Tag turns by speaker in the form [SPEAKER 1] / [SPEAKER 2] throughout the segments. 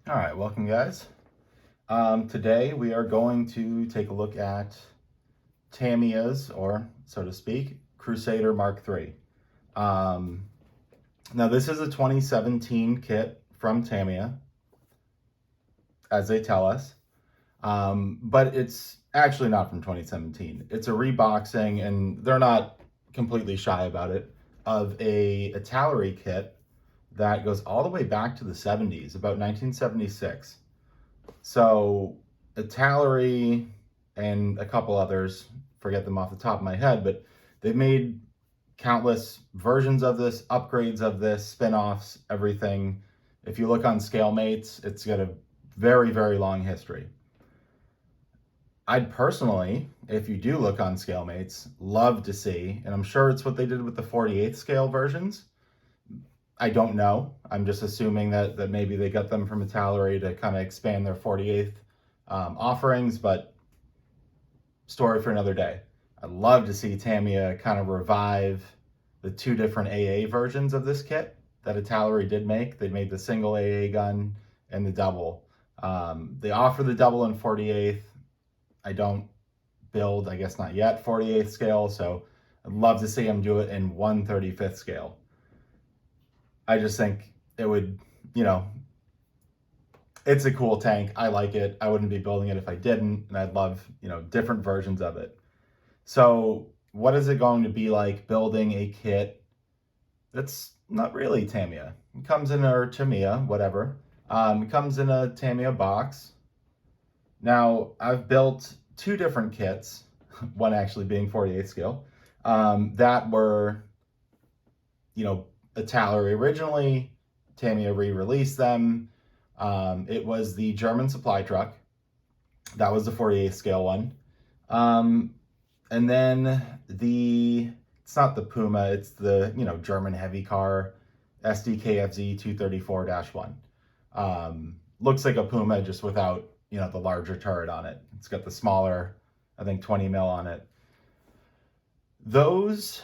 [SPEAKER 1] All right, welcome guys. Today we are going to take a look at Tamiya's, or so to speak, Crusader Mk.III. Um, Now this is a 2017 kit from Tamiya, as they tell us, but it's actually not from 2017. It's a reboxing, and they're not completely shy about it, of a Italeri kit that goes all the way back to the 70s, about 1976. So Italeri and a couple others, forget them off the top of my head, but they've made countless versions of this, upgrades of this, spin-offs, everything. If you look on ScaleMates, it's got a very, very long history. I'd personally, if you do look on ScaleMates, love to see, and I'm sure it's what they did with the 48th scale versions. I don't know. I'm just assuming that maybe they got them from Italeri to kind of expand their 48th offerings, but story for another day. I'd love to see Tamiya kind of revive the two different AA versions of this kit that Italeri did make. They made the single AA gun and the double. They offer the double in 48th. I don't build, I guess not yet, 48th scale, so I'd love to see them do it in 1/35th scale. I just think it would, it's a cool tank. I like it. I wouldn't be building it if I didn't, and I'd love, different versions of it. So what is it going to be like building a kit that's not really Tamiya? It comes in, or Tamiya, whatever. It comes in a Tamiya box. Now, I've built two different kits, one actually being 48 scale, that were, Italeri originally. Tamiya re-released them. It was the German supply truck. That was the 48 scale one. And then it's not the Puma, it's the, German heavy car, SDKFZ 234-1. Looks like a Puma just without, the larger turret on it. It's got the smaller, I think 20 mil on it. Those,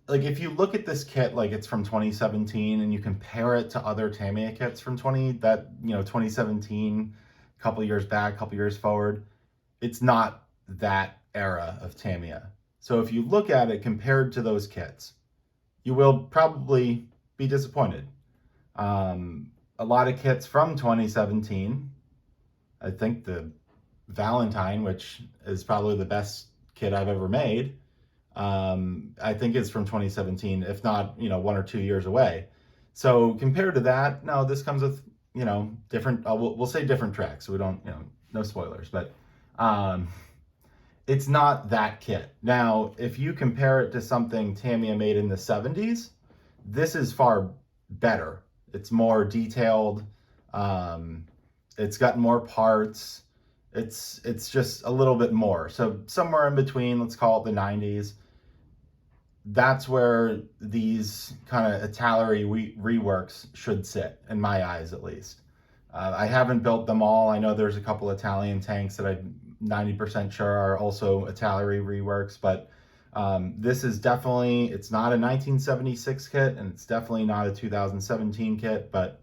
[SPEAKER 1] like, if you look at this kit like it's from 2017 and you compare it to other Tamiya kits from 2017, a couple years back, a couple years forward, it's not that era of Tamiya. So if you look at it compared to those kits, you will probably be disappointed. A lot of kits from 2017, I think the Valentine, which is probably the best kit I've ever made, I think it's from 2017, if not, 1 or 2 years away. So compared to that, no, this comes with, different, we'll say different tracks. So we don't, no spoilers, but it's not that kit. Now, if you compare it to something Tamiya made in the 70s, this is far better. It's more detailed. It's got more parts. It's just a little bit more. So somewhere in between, let's call it the 90s. That's where these kind of Italeri reworks should sit, in my eyes at least. I haven't built them all. I know there's a couple Italian tanks that I'm 90% sure are also Italeri reworks, but this is definitely, it's not a 1976 kit, and it's definitely not a 2017 kit, but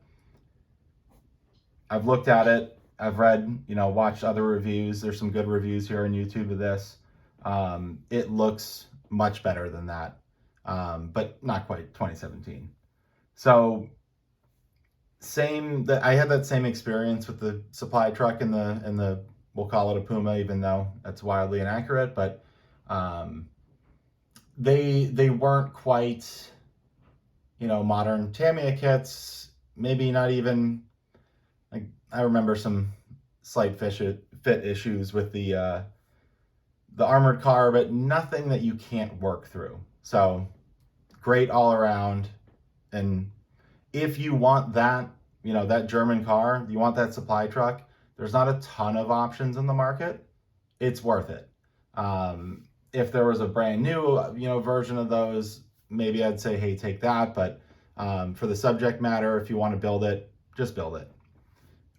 [SPEAKER 1] I've looked at it. I've read, watched other reviews. There's some good reviews here on YouTube of this. It looks much better than that, but not quite 2017. So I had that same experience with the supply truck and the we'll call it a Puma, even though that's wildly inaccurate, but they weren't quite, modern Tamiya kits. Maybe not even, like, I remember some slight fit issues with the armored car, but nothing that you can't work through. So great all around. And if you want that, that German car, you want that supply truck, there's not a ton of options in the market. It's worth it. If there was a brand new, version of those, maybe I'd say, hey, take that. But for the subject matter, if you want to build it, just build it.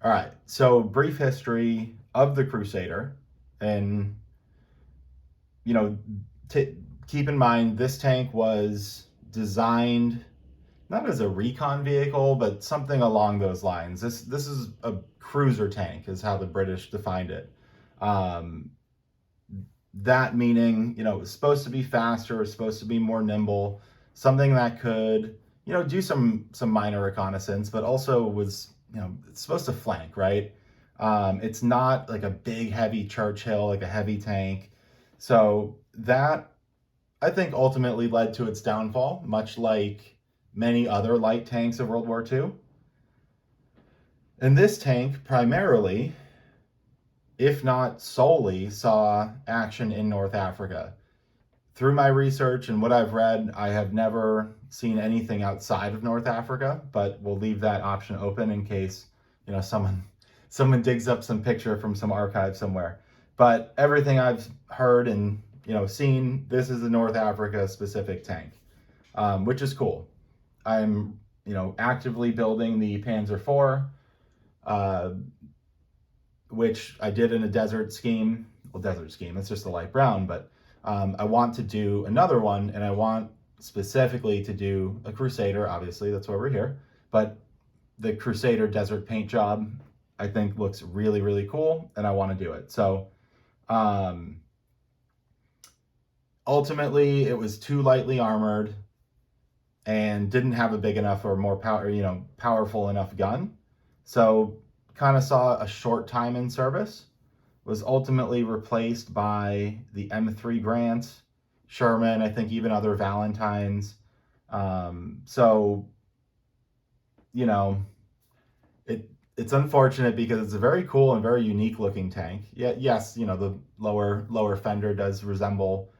[SPEAKER 1] All right, so brief history of the Crusader. And, keep in mind, this tank was designed, not as a recon vehicle, but something along those lines. This is a cruiser tank, is how the British defined it. That meaning, you know, it was supposed to be faster, it was supposed to be more nimble, something that could, you know, do some minor reconnaissance, but also was, you know, it's supposed to flank, right? It's not like a big, heavy Churchill, like a heavy tank. So that, I think, ultimately led to its downfall, much like many other light tanks of World War II. And this tank primarily, if not solely, saw action in North Africa. Through my research and what I've read, I have never seen anything outside of North Africa, but we'll leave that option open in case, you know, someone digs up some picture from some archive somewhere. But everything I've heard and, you know, seen, this is a North Africa specific tank, which is cool. I'm, you know, actively building the Panzer IV, which I did in a desert scheme. Well, desert scheme, it's just a light brown, but I want to do another one, and I want specifically to do a Crusader. Obviously, that's why we're here. But the Crusader desert paint job, I think, looks really, really cool, and I want to do it. So ultimately, it was too lightly armored and didn't have a big enough or more powerful enough gun. So kind of saw a short time in service, was ultimately replaced by the M3 Grant, Sherman, I think even other Valentines. So, you know, it's unfortunate because it's a very cool and very unique looking tank. Yes, you know, the lower fender does resemble,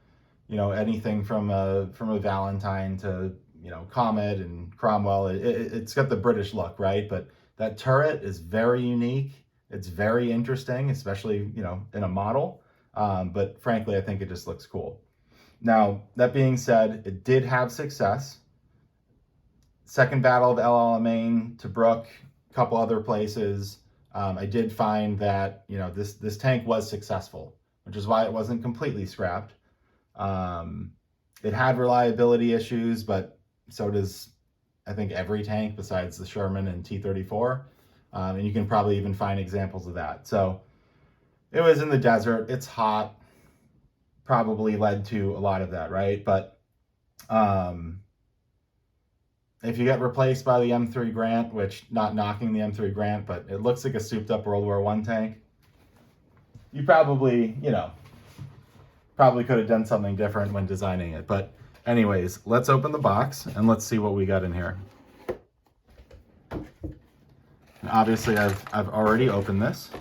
[SPEAKER 1] you know, anything from a Valentine to, you know, Comet and Cromwell. It's got the British look, right? But that turret is very unique. It's very interesting, especially, you know, in a model. But frankly, I think it just looks cool. Now, that being said, it did have success. Second Battle of El Alamein, Tobruk, a couple other places. I did find that, you know, this tank was successful, which is why it wasn't completely scrapped. It had reliability issues, but so does, I think, every tank besides the Sherman and T-34. And you can probably even find examples of that. So it was in the desert, it's hot, probably led to a lot of that, right? But if you get replaced by the M3 Grant, which, not knocking the M3 Grant, but it looks like a souped up World War I tank, you probably, you know, could have done something different when designing it. But anyways, let's open the box and let's see what we got in here. And obviously, I've already opened this,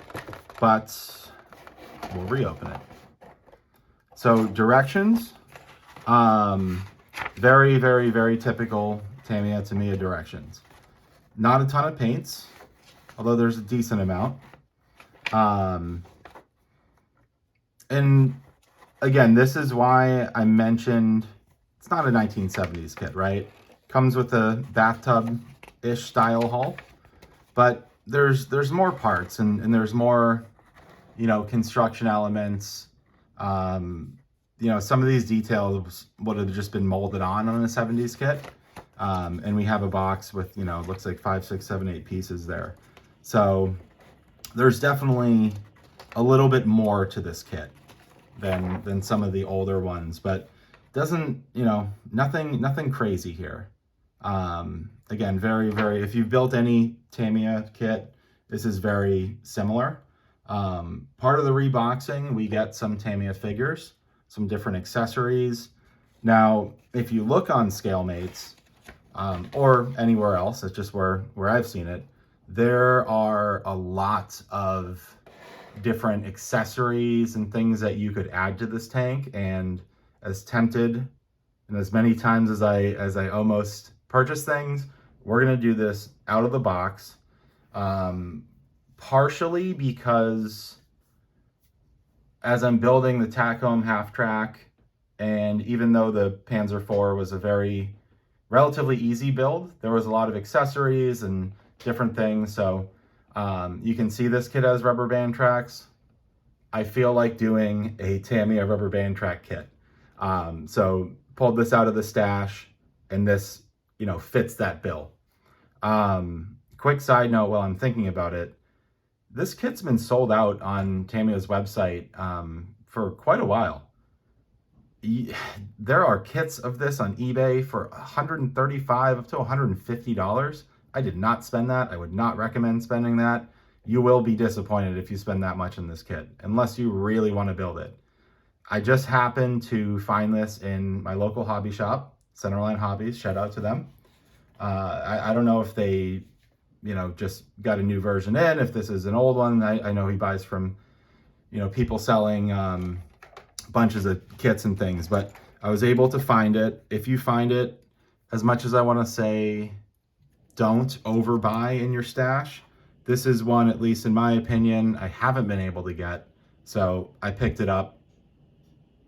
[SPEAKER 1] but we'll reopen it. So directions, very, very, very typical Tamiya directions. Not a ton of paints, although there's a decent amount. And again, this is why I mentioned it's not a 1970s kit, right? Comes with a bathtub-ish style hull, but there's more parts and there's more, you know, construction elements. You know, some of these details would have just been molded on a 70s kit. And we have a box with, you know, it looks like 5, 6, 7, 8 pieces there. So there's definitely a little bit more to this kit than some of the older ones, but doesn't, you know, nothing crazy here. Again, very, very, if you've built any Tamiya kit, this is very similar. Part of the reboxing, we get some Tamiya figures, some different accessories. Now, if you look on ScaleMates, or anywhere else, it's just where I've seen it, there are a lot of different accessories and things that you could add to this tank. And as tempted and as many times as I almost purchase things, we're gonna do this out of the box, partially because as I'm building the Tacom half track, and even though the Panzer IV was a very relatively easy build, there was a lot of accessories and different things. So you can see this kit has rubber band tracks. I feel like doing a Tamiya rubber band track kit. So pulled this out of the stash, and this, fits that bill. Quick side note while I'm thinking about it, this kit's been sold out on Tamiya's website for quite a while. There are kits of this on eBay for $135 up to $150. I did not spend that. I would not recommend spending that. You will be disappointed if you spend that much in this kit, unless you really want to build it. I just happened to find this in my local hobby shop, Centerline Hobbies. Shout out to them. I don't know if they, just got a new version in, if this is an old one. I know he buys from, people selling bunches of kits and things, but I was able to find it. If you find it, as much as I want to say, don't overbuy in your stash, this is one, at least in my opinion, I haven't been able to get. So I picked it up,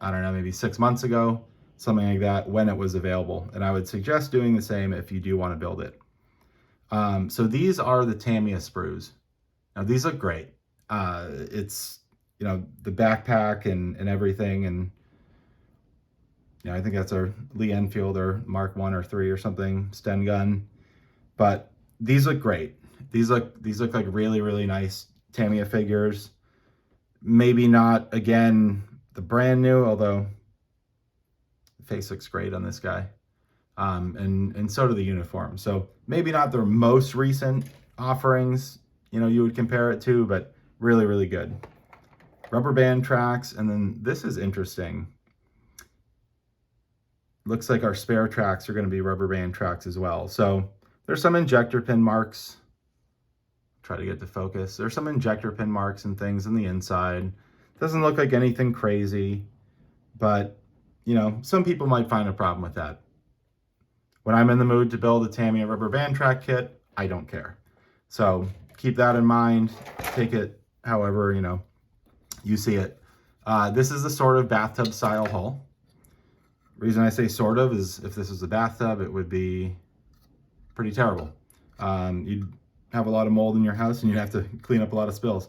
[SPEAKER 1] I don't know, maybe 6 months ago, something like that, when it was available. And I would suggest doing the same if you do want to build it. So these are the Tamiya sprues. Now these look great. It's, the backpack and everything. And I think that's our Lee Enfield or Mark I or III or something, Sten gun. But these look great. These look like really, really nice Tamiya figures. Maybe not, again, the brand new, although the face looks great on this guy. And so do the uniforms. So maybe not their most recent offerings, you would compare it to, but really, really good. Rubber band tracks, and then this is interesting. Looks like our spare tracks are going to be rubber band tracks as well. So there's some injector pin marks. Try to get to focus. There's some injector pin marks and things on the inside. Doesn't look like anything crazy, but some people might find a problem with that. When I'm in the mood to build a Tamiya rubber band track kit, I don't care. So keep that in mind. Take it however, you see it. This is the sort of bathtub style hull. Reason I say sort of is if this was a bathtub, it would be pretty terrible. You'd have a lot of mold in your house and you'd have to clean up a lot of spills.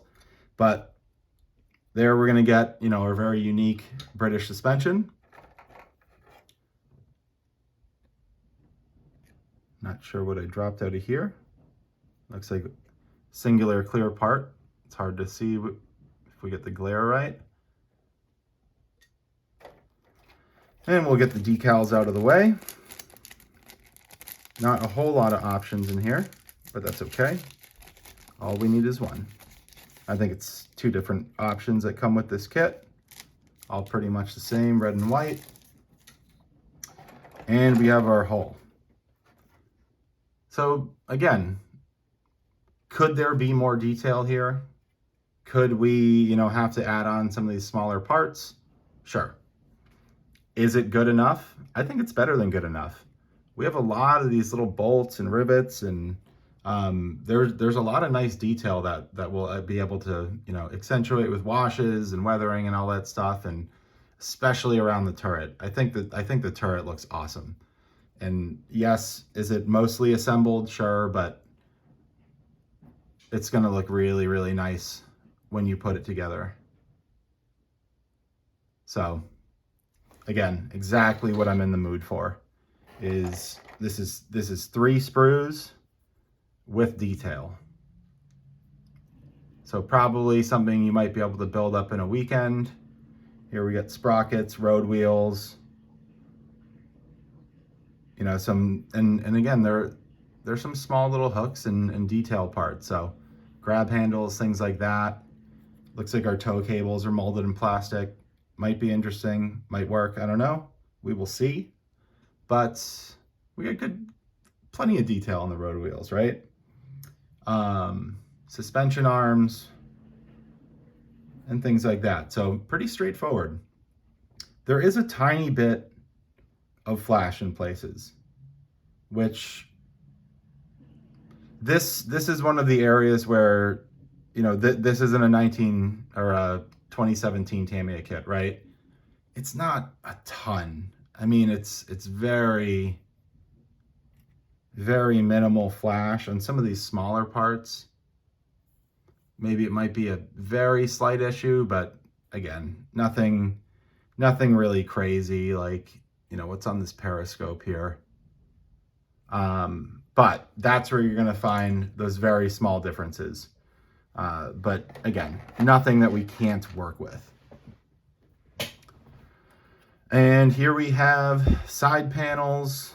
[SPEAKER 1] But there we're gonna get, a very unique British suspension. Not sure what I dropped out of here. Looks like singular clear part. It's hard to see if we get the glare right. And we'll get the decals out of the way. Not a whole lot of options in here, but that's okay. All we need is one. I think it's 2 different options that come with this kit. All pretty much the same, red and white. And we have our hull. So again, could there be more detail here? Could we, have to add on some of these smaller parts? Sure. Is it good enough? I think it's better than good enough. We have a lot of these little bolts and rivets, and there's a lot of nice detail that we'll be able to, accentuate with washes and weathering and all that stuff, and especially around the turret. I think the turret looks awesome. And yes, is it mostly assembled? Sure, but it's gonna look really, really nice when you put it together. So again, exactly what I'm in the mood for is this is 3 sprues with detail. So probably something you might be able to build up in a weekend. Here we got sprockets, road wheels, some, and again, there's some small little hooks and detail parts. So grab handles, things like that. Looks like our tow cables are molded in plastic. Might be interesting, might work, I don't know. We will see. But we got plenty of detail on the road wheels, right? Suspension arms and things like that. So pretty straightforward. There is a tiny bit of flash in places, which this is one of the areas where, this isn't a 2017 Tamiya kit, right? It's not a ton. I mean, it's very, very minimal flash on some of these smaller parts. Maybe it might be a very slight issue, but again, nothing really crazy. Like, what's on this periscope here? But that's where you're going to find those very small differences. But again, nothing that we can't work with. And here we have side panels.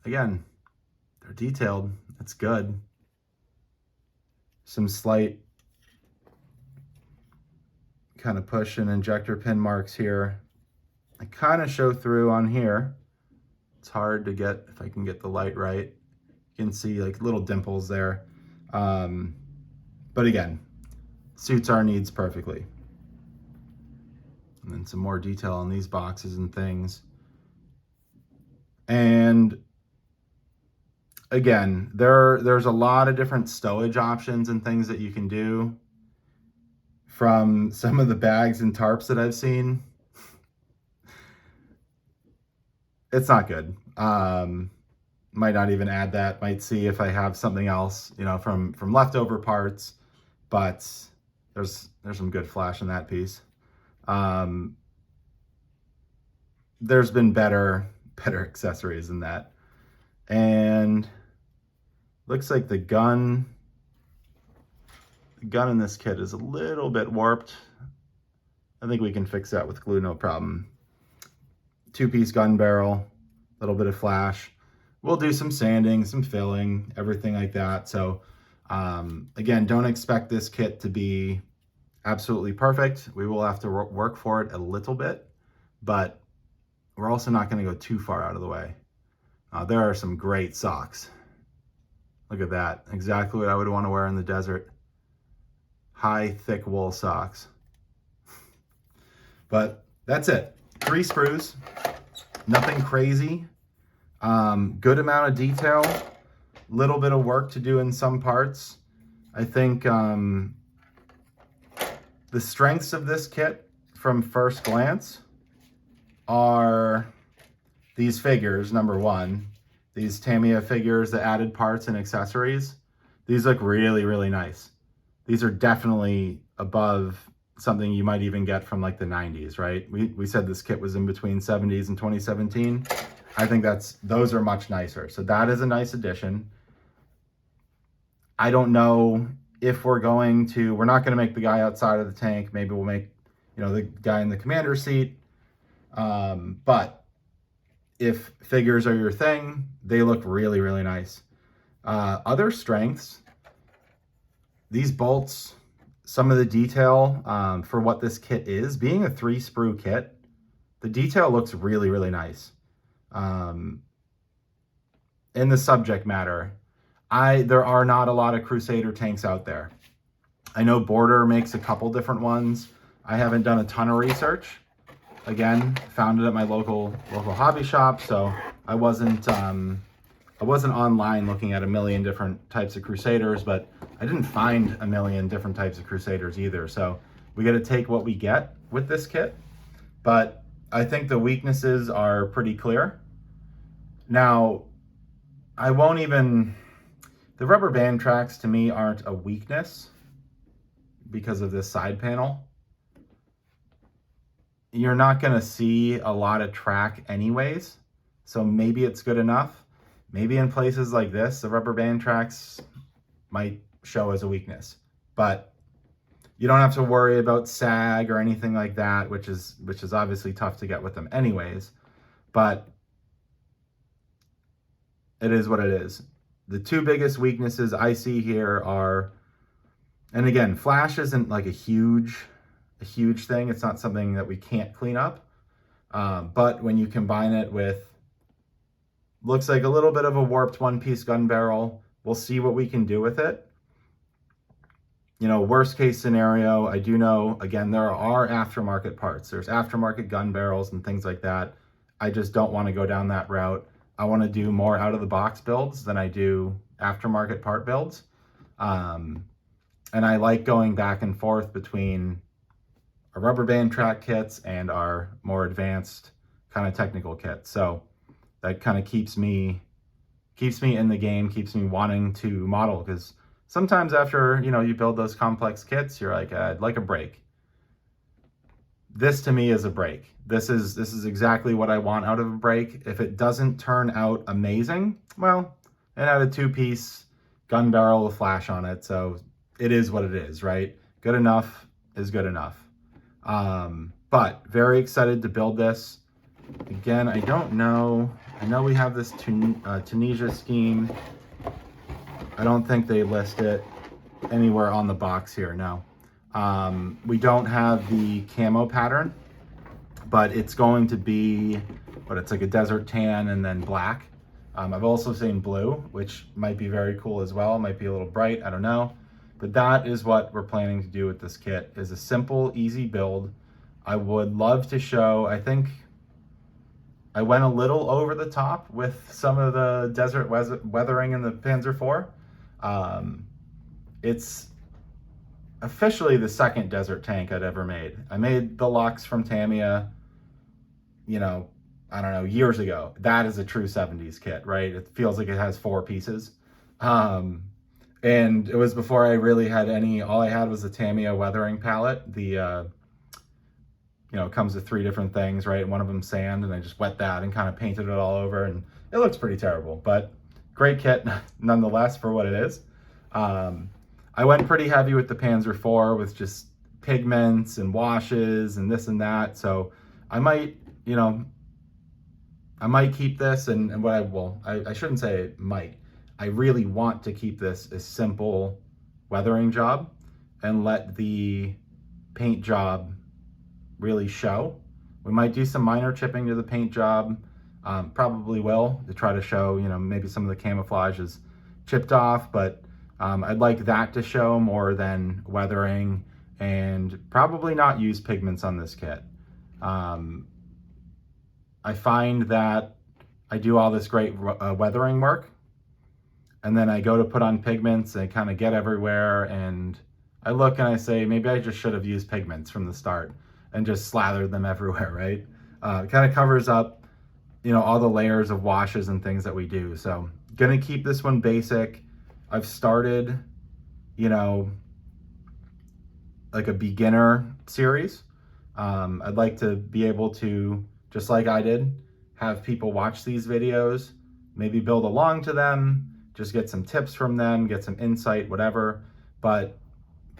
[SPEAKER 1] Again, they're detailed. It's good. Some slight kind of push and injector pin marks here. I kind of show through on here. It's hard to get, if I can get the light right. You can see like little dimples there. But again, suits our needs perfectly. And then some more detail on these boxes and things. And again, there's a lot of different stowage options and things that you can do. From some of the bags and tarps that I've seen, it's not good. Might not even add that. Might see if I have something else, you know, from leftover parts. But there's some good flash in that piece. There's been better accessories than that. And looks like the gun in this kit is a little bit warped. I think we can fix that with glue, no problem. 2-piece gun barrel, a little bit of flash. We'll do some sanding, some filling, everything like that. So again, don't expect this kit to be absolutely perfect. We will have to work for it a little bit, but we're also not going to go too far out of the way. There are some great socks. Look at that. Exactly what I would want to wear in the desert. High, thick wool socks. But that's it. 3 sprues. Nothing crazy. Good amount of detail. Little bit of work to do in some parts. I think the strengths of this kit from first glance are these figures, number one. These Tamiya figures, the added parts and accessories. These look really, really nice. These are definitely above something you might even get from like the 90s, right? We said this kit was in between 70s and 2017. I think those are much nicer. So that is a nice addition. I don't know if we're not going to make the guy outside of the tank. Maybe we'll make, you know, the guy in the commander seat. But if figures are your thing, they look really, really nice. Other strengths, these bolts, some of the detail for what this kit is, being a 3 sprue kit, the detail looks really, really nice. In the subject matter, there are not a lot of Crusader tanks out there. I know Border makes a couple different ones. I haven't done a ton of research. Again, found it at my local hobby shop, so I wasn't online looking at a million different types of Crusaders, but I didn't find a million different types of Crusaders either. So we got to take what we get with this kit, but I think the weaknesses are pretty clear. Now, the rubber band tracks to me aren't a weakness because of this side panel. You're not going to see a lot of track anyways, so maybe it's good enough. Maybe in places like this, the rubber band tracks might show as a weakness, but you don't have to worry about sag or anything like that, which is obviously tough to get with them anyways, but it is what it is. The 2 biggest weaknesses I see here are, and again, flash isn't like a huge thing. It's not something that we can't clean up. But when you combine it with, looks like a little bit of a warped 1-piece gun barrel, we'll see what we can do with it. You know, worst case scenario, I do know, again, there are aftermarket parts. There's aftermarket gun barrels and things like that. I just don't want to go down that route. I want to do more out of the box builds than I do aftermarket part builds. And I like going back and forth between our rubber band track kits and our more advanced kind of technical kits. So that kind of keeps me in the game, keeps me wanting to model, because sometimes after, you know, you build those complex kits, you're like, I'd like a break. this to me is a brake. This is exactly what I want out of a brake. If it doesn't turn out amazing, well, it had a 2-piece gun barrel with flash on it, so it is what it is, right? Good enough is good enough. But very excited to build this. Again, I don't know. I know we have this Tunisia scheme. I don't think they list it anywhere on the box here, no. We don't have the camo pattern, but it's going to be, it's like a desert tan and then black. I've also seen blue, which might be very cool as well. Might be a little bright, I don't know. But that is what we're planning to do with this kit, is a simple, easy build. I would love to show, I think I went a little over the top with some of the desert weathering in the Panzer IV. It's officially the second desert tank I'd ever made. I made the Lux from Tamiya, you know, I don't know, years ago. That is a true 70s kit, right? It feels like it has 4 pieces. And it was before I really had any, all I had was the Tamiya weathering palette. The, you know, it comes with 3 different things, right? One of them sand, and I just wet that and kind of painted it all over, and it looks pretty terrible, but great kit nonetheless for what it is. I went pretty heavy with the Panzer IV with just pigments and washes and this and that. So I might, you know, I might keep this, and what I shouldn't say it might. I really want to keep this a simple weathering job and let the paint job really show. We might do some minor chipping to the paint job, probably will, to try to show, you know, maybe some of the camouflage is chipped off, but I'd like that to show more than weathering, and probably not use pigments on this kit. I find that I do all this great weathering work, and then I go to put on pigments and I kind of get everywhere, and I look and I say, maybe I just should have used pigments from the start and just slathered them everywhere, right? It kind of covers up, you know, all the layers of washes and things that we do. So gonna keep this one basic. I've started, you know, like a beginner series. I'd like to be able to, just like I did, have people watch these videos, maybe build along to them, just get some tips from them, get some insight, whatever, but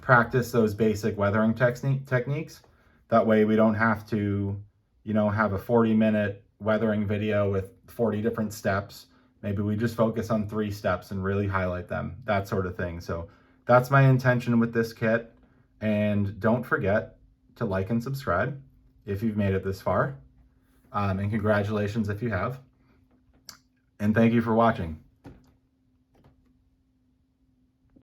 [SPEAKER 1] practice those basic weathering techniques. That way we don't have to, you know, have a 40-minute weathering video with 40 different steps. Maybe we just focus on 3 steps and really highlight them, that sort of thing. So that's my intention with this kit. And don't forget to like and subscribe if you've made it this far. And congratulations if you have. And thank you for watching.